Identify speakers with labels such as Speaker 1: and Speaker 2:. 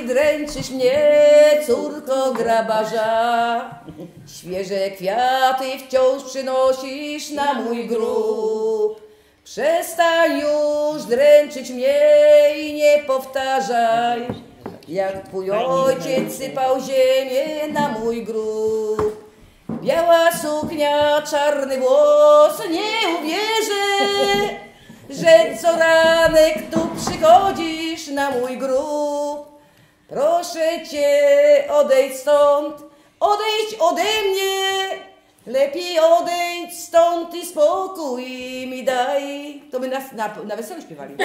Speaker 1: Ty dręczysz mnie, córko grabarza. Świeże kwiaty wciąż przynosisz na mój grób. Przestań już dręczyć mnie i nie powtarzaj, jak twój ojciec sypał ziemię na mój grób. Biała suknia, czarny włos, nie uwierzę, że co ranek tu przychodzisz na mój grób. Proszę cię, odejdź stąd, odejdź ode mnie, lepiej odejdź stąd i spokój mi daj. To by nas na weselu śpiewali.